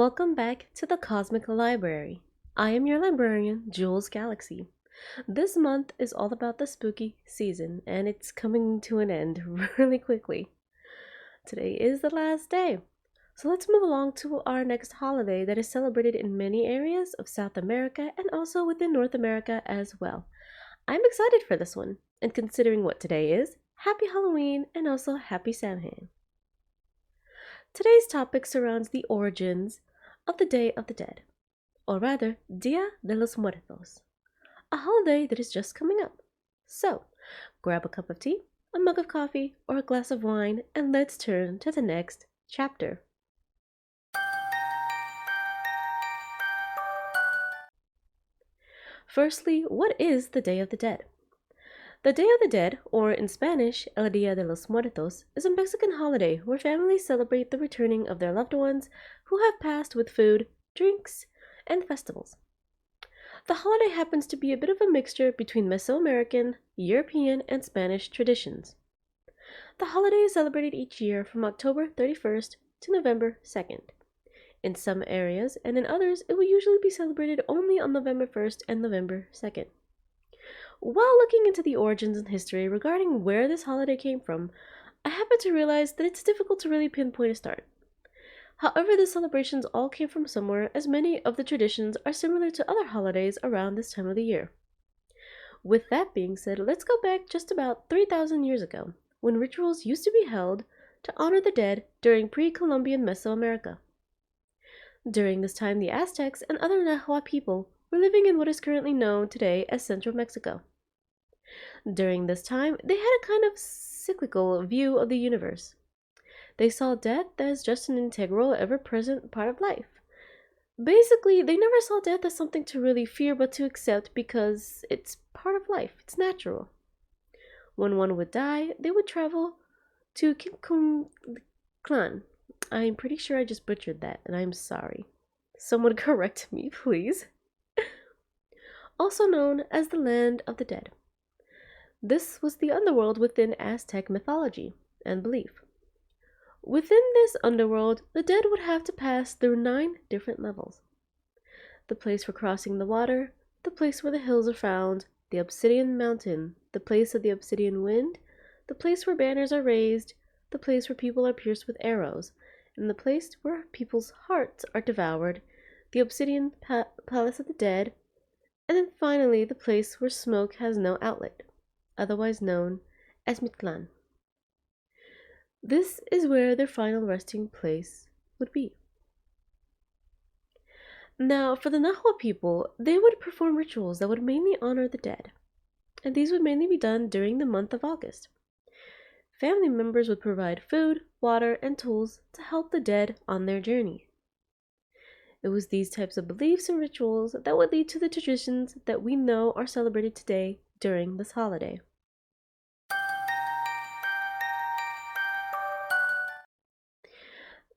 Welcome back to the Cosmic Library. I am your librarian, Jewelz Galaxy. This month is all about the spooky season, and it's coming to an end really quickly. Today is the last day. So let's move along to our next holiday that is celebrated in many areas of South America and also within North America as well. I'm excited for this one, and considering what today is, happy Halloween and also happy Samhain. Today's topic surrounds the origins of the Day of the Dead, or rather, Dia de los Muertos, a holiday that is just coming up. So, grab a cup of tea, a mug of coffee, or a glass of wine, and let's turn to the next chapter. Firstly, what is the Day of the Dead? The Day of the Dead, or in Spanish, El Día de los Muertos, is a Mexican holiday where families celebrate the returning of their loved ones who have passed with food, drinks, and festivals. The holiday happens to be a bit of a mixture between Mesoamerican, European, and Spanish traditions. The holiday is celebrated each year from October 31st to November 2nd. In some areas and in others, it will usually be celebrated only on November 1st and November 2nd. While looking into the origins and history regarding where this holiday came from, I happened to realize that it's difficult to really pinpoint a start. However, the celebrations all came from somewhere, as many of the traditions are similar to other holidays around this time of the year. With that being said, let's go back just about 3,000 years ago, when rituals used to be held to honor the dead during pre-Columbian Mesoamerica. During this time, the Aztecs and other Nahua people were living in what is currently known today as central Mexico. During this time, they had a kind of cyclical view of the universe. They saw death as just an integral, ever-present part of life. Basically, they never saw death as something to really fear but to accept because it's part of life, it's natural. When one would die, they would travel to Clan. I'm pretty sure I just butchered that, and I'm sorry. Someone correct me, please. Also known as the Land of the Dead. This was the underworld within Aztec mythology and belief. Within this underworld, the dead would have to pass through 9 different levels. The place for crossing the water, the place where the hills are found, the obsidian mountain, the place of the obsidian wind, the place where banners are raised, the place where people are pierced with arrows, and the place where people's hearts are devoured, the obsidian palace of the dead, and then finally the place where smoke has no outlet, otherwise known as Mictlan. This is where their final resting place would be. Now, for the Nahua people, they would perform rituals that would mainly honor the dead, and these would mainly be done during the month of August. Family members would provide food, water, and tools to help the dead on their journey. It was these types of beliefs and rituals that would lead to the traditions that we know are celebrated today during this holiday.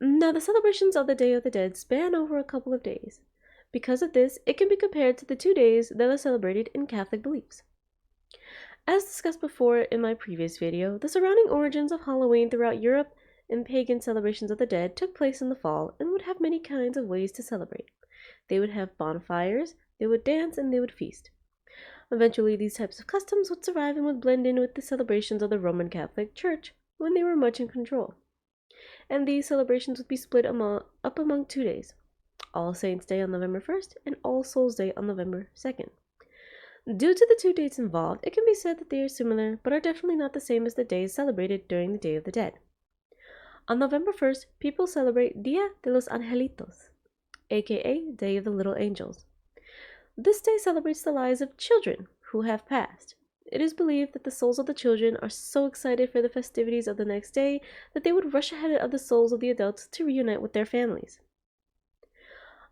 Now, the celebrations of the Day of the Dead span over a couple of days. Because of this, it can be compared to the 2 days that are celebrated in Catholic beliefs. As discussed before in my previous video, the surrounding origins of Halloween throughout Europe and pagan celebrations of the dead took place in the fall and would have many kinds of ways to celebrate. They would have bonfires, they would dance, and they would feast. Eventually, these types of customs would survive and would blend in with the celebrations of the Roman Catholic Church when they were much in control. And these celebrations would be split up among 2 days, All Saints' Day on November 1st and All Souls' Day on November 2nd. Due to the 2 dates involved, it can be said that they are similar, but are definitely not the same as the days celebrated during the Day of the Dead. On November 1st, people celebrate Dia de los Angelitos, aka Day of the Little Angels. This day celebrates the lives of children who have passed. It is believed that the souls of the children are so excited for the festivities of the next day that they would rush ahead of the souls of the adults to reunite with their families.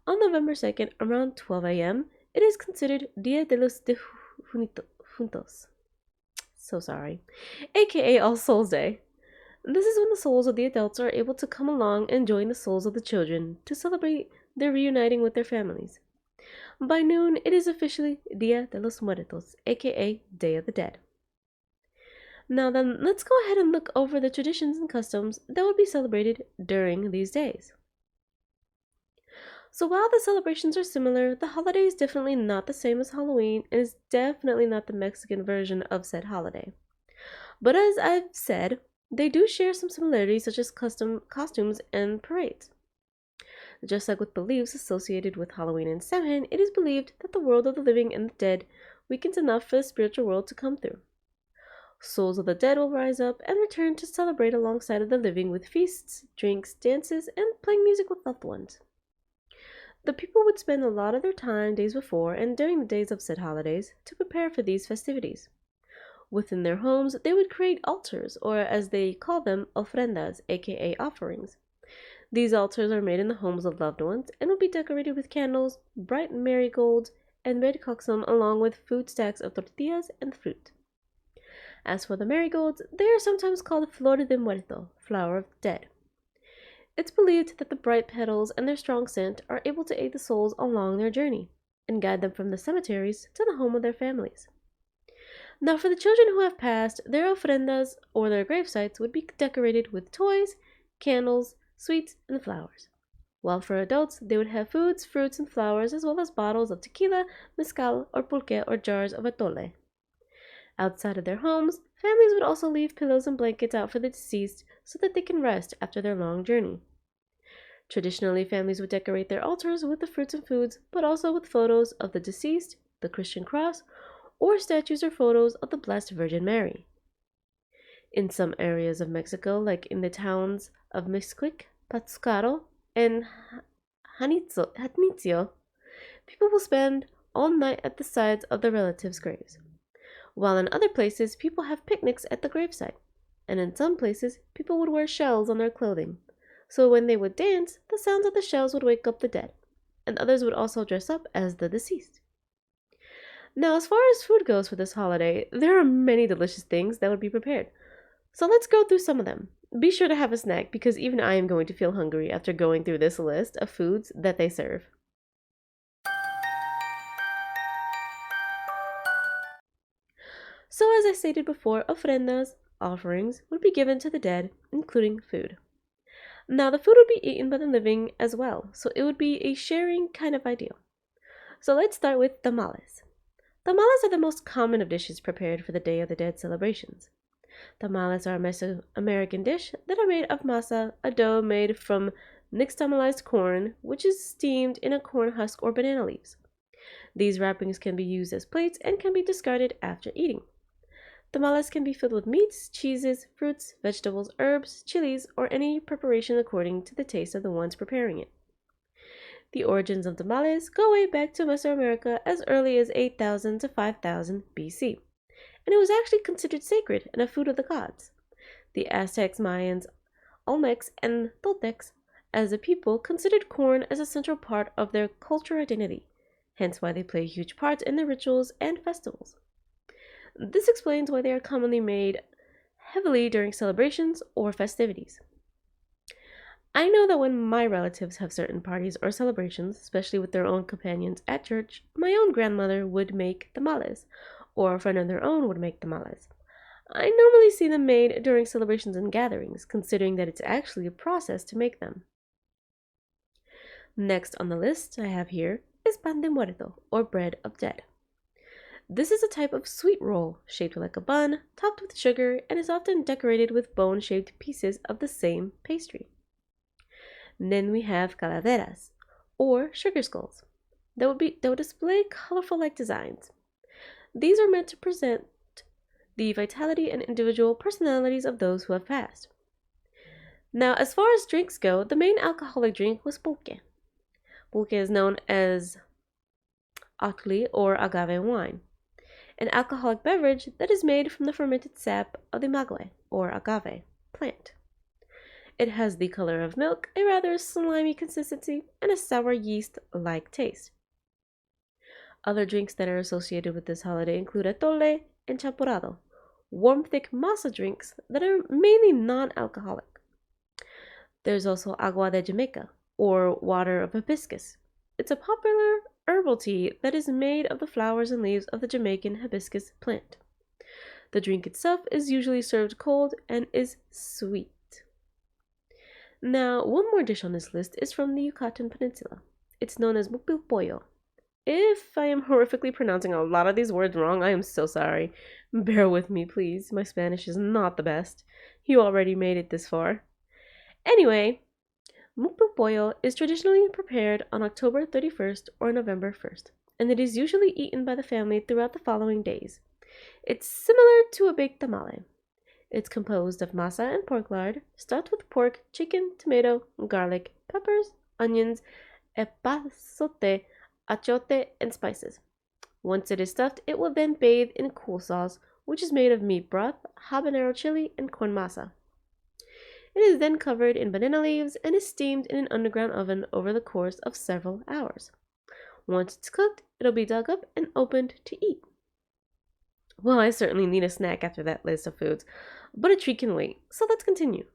On November 2nd, around 12 a.m., it is considered Dia de los Difuntos. So sorry. AKA All Souls Day. This is when the souls of the adults are able to come along and join the souls of the children to celebrate their reuniting with their families. By noon, it is officially Dia de los Muertos, aka Day of the Dead. Now then, let's go ahead and look over the traditions and customs that would be celebrated during these days. So while the celebrations are similar, the holiday is definitely not the same as Halloween and is definitely not the Mexican version of said holiday. But as I've said, they do share some similarities such as custom costumes and parades. Just like with beliefs associated with Halloween and Samhain, it is believed that the world of the living and the dead weakens enough for the spiritual world to come through. Souls of the dead will rise up and return to celebrate alongside of the living with feasts, drinks, dances, and playing music with loved ones. The people would spend a lot of their time days before and during the days of said holidays to prepare for these festivities. Within their homes, they would create altars, or as they call them, ofrendas, aka offerings. These altars are made in the homes of loved ones and will be decorated with candles, bright marigolds, and red coxum along with food stacks of tortillas and fruit. As for the marigolds, they are sometimes called flor de muerto, flower of the dead. It's believed that the bright petals and their strong scent are able to aid the souls along their journey and guide them from the cemeteries to the home of their families. Now, for the children who have passed, their ofrendas or their gravesites would be decorated with toys, candles, sweets, and flowers. While for adults, they would have foods, fruits, and flowers, as well as bottles of tequila, mezcal, or pulque, or jars of atole. Outside of their homes, families would also leave pillows and blankets out for the deceased so that they can rest after their long journey. Traditionally, families would decorate their altars with the fruits and foods, but also with photos of the deceased, the Christian cross, or statues or photos of the Blessed Virgin Mary. In some areas of Mexico, like in the towns of Mixquic, Pátzcuaro, and Janitzio, people will spend all night at the sides of their relatives' graves, while in other places people have picnics at the gravesite, and in some places people would wear shells on their clothing, so when they would dance, the sounds of the shells would wake up the dead, and others would also dress up as the deceased. Now, as far as food goes for this holiday, there are many delicious things that would be prepared, so let's go through some of them. Be sure to have a snack because even I am going to feel hungry after going through this list of foods that they serve. So as I stated before, ofrendas, offerings, would be given to the dead, including food. Now the food would be eaten by the living as well, so it would be a sharing kind of ideal. So let's start with tamales. Tamales are the most common of dishes prepared for the Day of the Dead celebrations. Tamales are a Mesoamerican dish that are made of masa, a dough made from nixtamalized corn, which is steamed in a corn husk or banana leaves. These wrappings can be used as plates and can be discarded after eating. Tamales can be filled with meats, cheeses, fruits, vegetables, herbs, chilies, or any preparation according to the taste of the ones preparing it. The origins of tamales go way back to Mesoamerica as early as 8,000 to 5,000 BC, and it was actually considered sacred and a food of the gods. The Aztecs, Mayans, Olmecs, and Toltecs, as a people, considered corn as a central part of their cultural identity, hence why they play huge parts in their rituals and festivals. This explains why they are commonly made heavily during celebrations or festivities. I know that when my relatives have certain parties or celebrations, especially with their own companions at church, my own grandmother would make tamales, or a friend of their own would make tamales. I normally see them made during celebrations and gatherings, considering that it's actually a process to make them. Next on the list I have here is pan de muerto, or bread of dead. This is a type of sweet roll shaped like a bun, topped with sugar, and is often decorated with bone-shaped pieces of the same pastry. Then we have calaveras, or sugar skulls, that would display colorful-like designs. These are meant to present the vitality and individual personalities of those who have passed. Now, as far as drinks go, the main alcoholic drink was pulque. Pulque is known as atli or agave wine, an alcoholic beverage that is made from the fermented sap of the maguey, or agave, plant. It has the color of milk, a rather slimy consistency, and a sour yeast-like taste. Other drinks that are associated with this holiday include atole and champurrado, warm, thick masa drinks that are mainly non-alcoholic. There's also agua de Jamaica, or water of hibiscus. It's a popular herbal tea that is made of the flowers and leaves of the Jamaican hibiscus plant. The drink itself is usually served cold and is sweet. Now, one more dish on this list is from the Yucatan Peninsula. it's known as mukbang pollo. If I am horrifically pronouncing a lot of these words wrong, I am so sorry. Bear with me, please. My Spanish is not the best. You already made it this far. Anyway, mukbang pollo is traditionally prepared on October 31st or November 1st, and it is usually eaten by the family throughout the following days. It's similar to a baked tamale. It's composed of masa and pork lard, stuffed with pork, chicken, tomato, garlic, peppers, onions, epazote, achote, and spices. Once it is stuffed, it will then bathe in cool sauce, which is made of meat broth, habanero chili, and corn masa. It is then covered in banana leaves and is steamed in an underground oven over the course of several hours. Once it's cooked, it'll be dug up and opened to eat. Well, I certainly need a snack after that list of foods, but a treat can wait, so let's continue.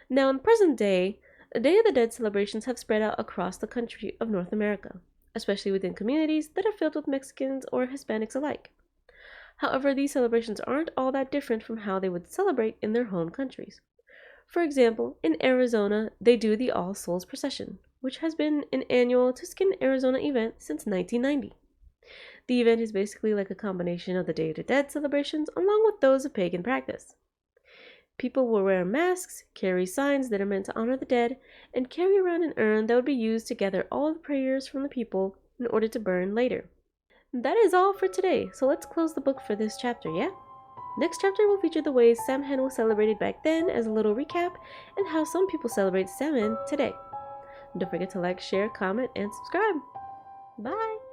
Now, in present day, the Day of the Dead celebrations have spread out across the country of North America, especially within communities that are filled with Mexicans or Hispanics alike. However, these celebrations aren't all that different from how they would celebrate in their home countries. For example, in Arizona, they do the All Souls Procession, which has been an annual Tucson, Arizona event since 1990. The event is basically like a combination of the Day of the Dead celebrations along with those of pagan practice. People will wear masks, carry signs that are meant to honor the dead, and carry around an urn that would be used to gather all the prayers from the people in order to burn later. That is all for today, so let's close the book for this chapter, yeah? Next chapter will feature the ways Samhain was celebrated back then as a little recap, and how some people celebrate Samhain today. Don't forget to like, share, comment, and subscribe. Bye!